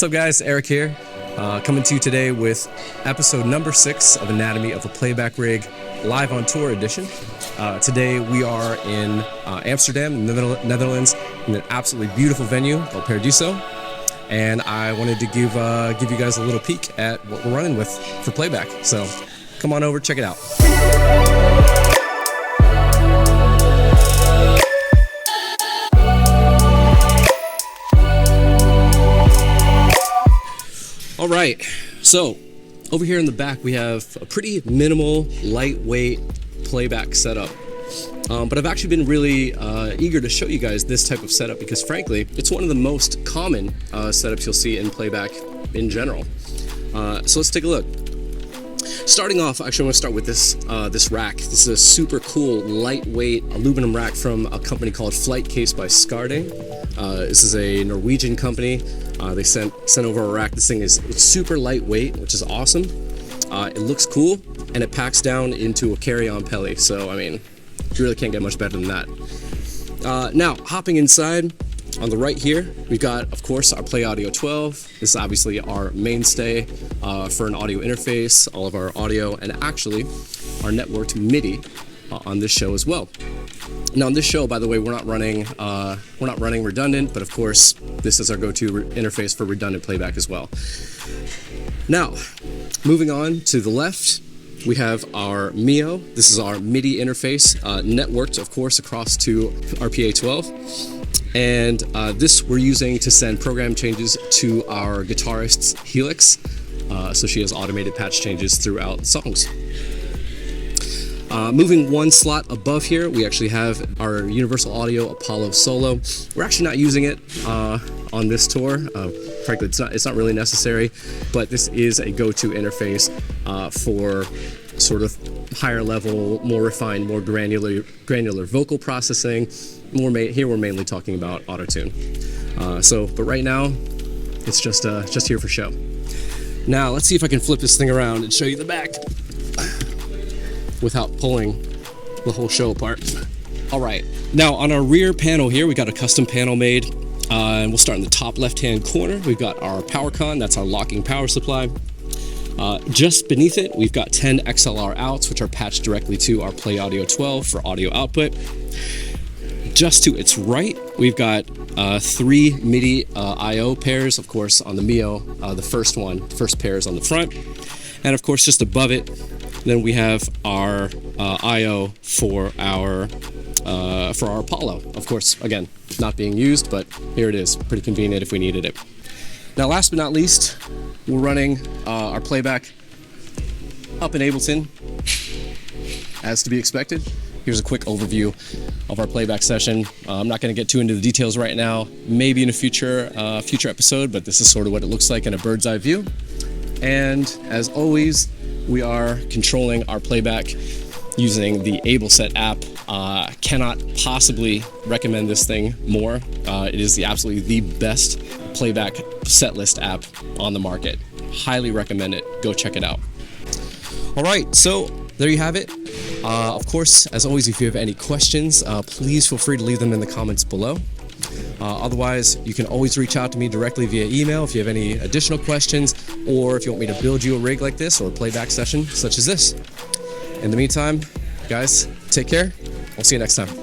What's up, guys? Eric here, coming to you today with episode number 6 of Anatomy of a Playback Rig, live on tour edition. Today we are in Amsterdam, Netherlands, in an absolutely beautiful venue called Paradiso, and I wanted to give you guys a little peek at what we're running with for playback. So come on over, check it out. All right, so over here in the back we have a pretty minimal, lightweight playback setup. But I've actually been really eager to show you guys this type of setup because frankly, it's one of the most common setups you'll see in playback in general. So let's take a look. Starting off, actually I want to start with this rack. This is a super cool, lightweight aluminum rack from a company called Flight Case by Skarding. This is a Norwegian company. They sent over a rack. This thing it's super lightweight, which is awesome. It looks cool, and it packs down into a carry-on pelly. So, I mean, you really can't get much better than that. Now, hopping inside, on the right here, we've got, of course, our Play Audio 12. This is obviously our mainstay for an audio interface, all of our audio, and actually our networked MIDI on this show as well. Now on this show, by the way, we're not running redundant, but of course this is our go-to interface for redundant playback as well. Now, moving on to the left, we have our Mio. This is our MIDI interface, networked, of course, across to our PA12, and this we're using to send program changes to our guitarist's Helix, so she has automated patch changes throughout songs. Moving one slot above here, we actually have our Universal Audio Apollo Solo. We're actually not using it on this tour. Frankly, it's not really necessary, but this is a go-to interface for sort of higher level, more refined, more granular vocal processing. Here we're mainly talking about auto-tune. But right now, it's just here for show. Now let's see if I can flip this thing around and show you the back without pulling the whole show apart. All right, now on our rear panel here, we got a custom panel made, and we'll start in the top left-hand corner. We've got our power con, that's our locking power supply. Just beneath it, we've got 10 XLR outs, which are patched directly to our Play Audio 12 for audio output. Just to its right, we've got 3 MIDI I/O pairs, of course, on the Mio. The first pair is on the front, and of course, just above it, then we have our I/O for our Apollo. Of course, again, not being used, but here it is. Pretty convenient if we needed it. Now, last but not least, we're running our playback up in Ableton, as to be expected. Here's a quick overview of our playback session. I'm not going to get too into the details right now. Maybe in a future episode, but this is sort of what it looks like in a bird's eye view. And as always, we are controlling our playback using the AbleSet app. Cannot possibly recommend this thing more. It is absolutely the best playback setlist app on the market. Highly recommend it. Go check it out. All right, so there you have it. Of course, as always, if you have any questions, please feel free to leave them in the comments below. Otherwise, you can always reach out to me directly via email if you have any additional questions, or if you want me to build you a rig like this or a playback session such as this. In the meantime, guys, take care. We'll see you next time.